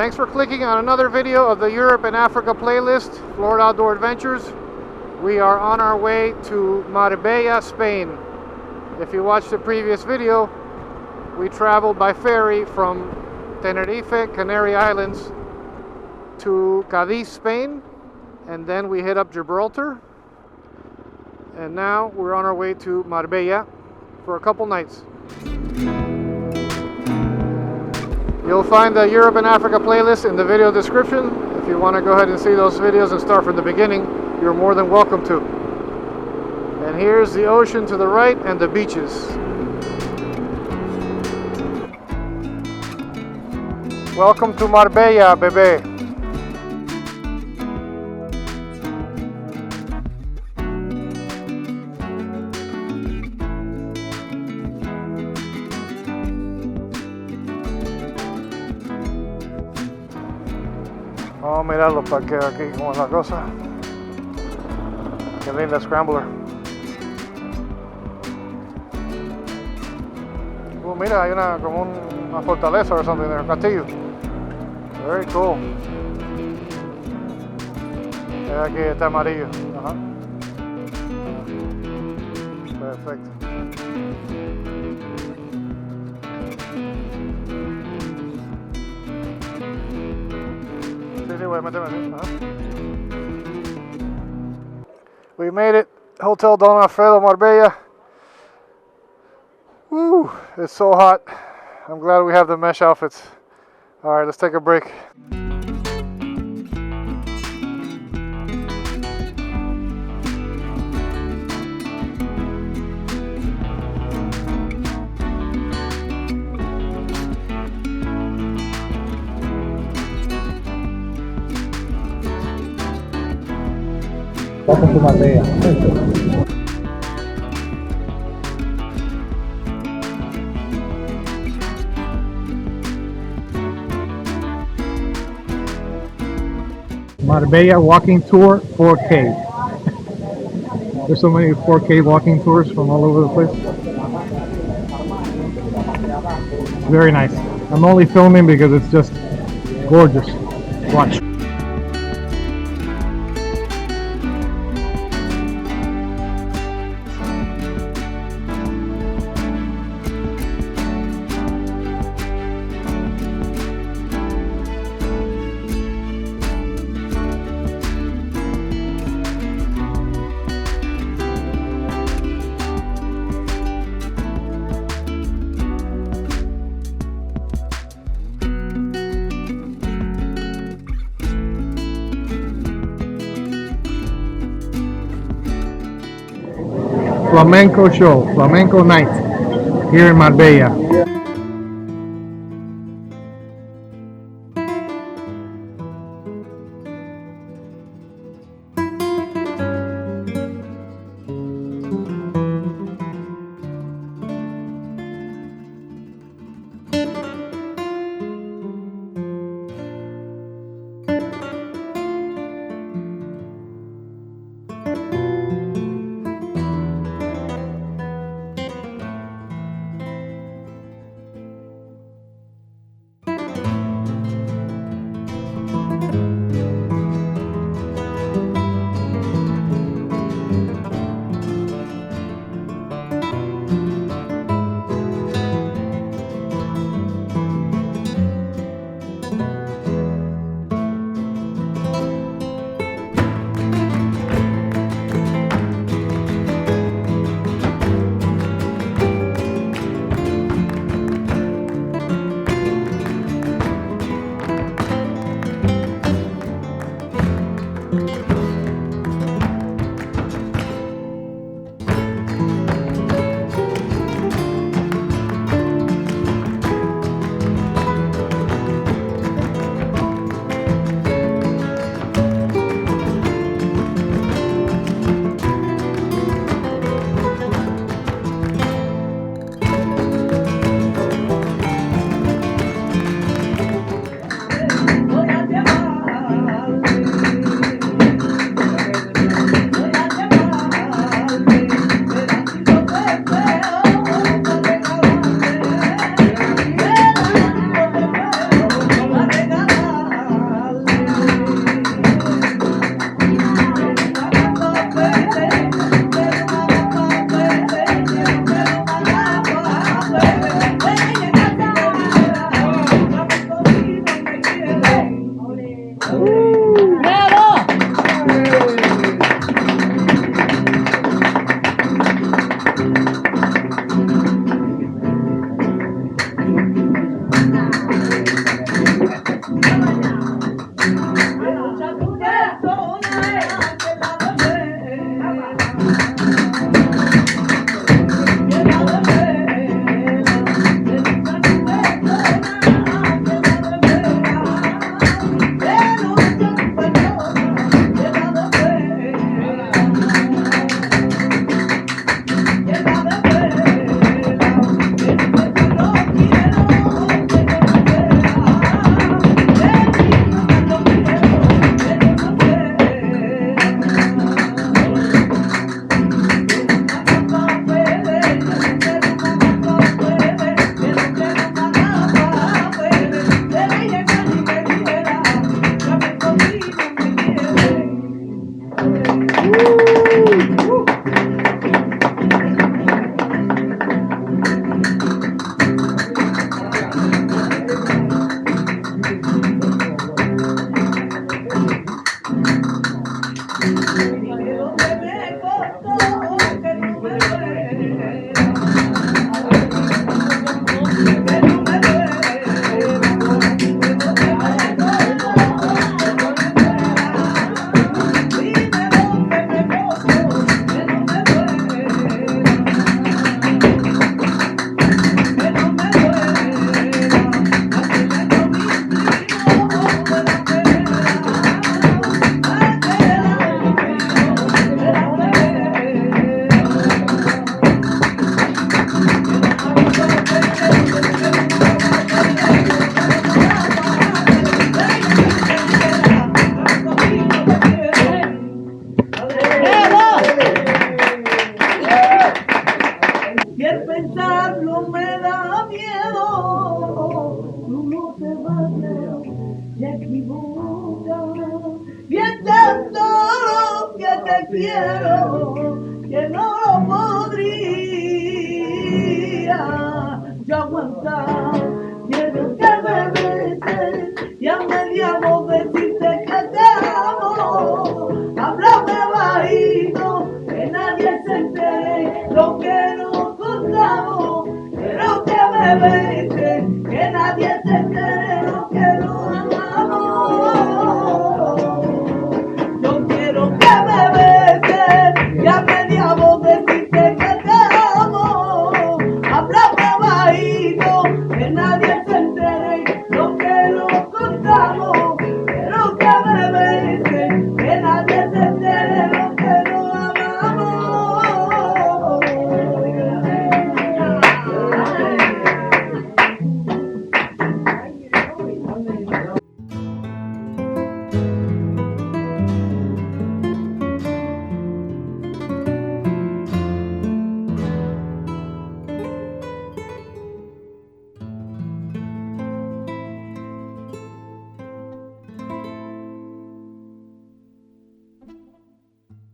Thanks for clicking on another video of the Europe and Africa playlist, Florida Outdoor Adventures. We are on our way to Marbella, Spain. If you watched the previous video, we traveled by ferry from Tenerife, Canary Islands, to Cadiz, Spain, and then we hit up Gibraltar. And now we're on our way to Marbella for a couple nights. You'll find the Europe and Africa playlist in the video description. If you want to go ahead and see those videos and start from the beginning, you're more than welcome to. And here's the ocean to the right and the beaches. Welcome to Marbella, bebé. Vamos a mirar los parqueos aquí, como es la cosa. Qué linda Scrambler. Mira, hay como una fortaleza or something there, un castillo. Very cool. Aquí está amarillo. Ajá. Perfecto. Sí, voy a meterme. We made it. Hotel Don Alfredo, Marbella. Woo, it's so hot. I'm glad we have the mesh outfits. All right, let's take a break. Welcome to Marbella. Marbella walking tour 4K. There's so many 4K walking tours from all over the place. Very nice. I'm only filming because it's just gorgeous. Watch. Flamenco show, Flamenco night here in Marbella. mucho aguantar. Quiero que me beses y a media voz decirte que te amo. Háblame bajito, que nadie se entere lo que nos contamos. Quiero que me beses.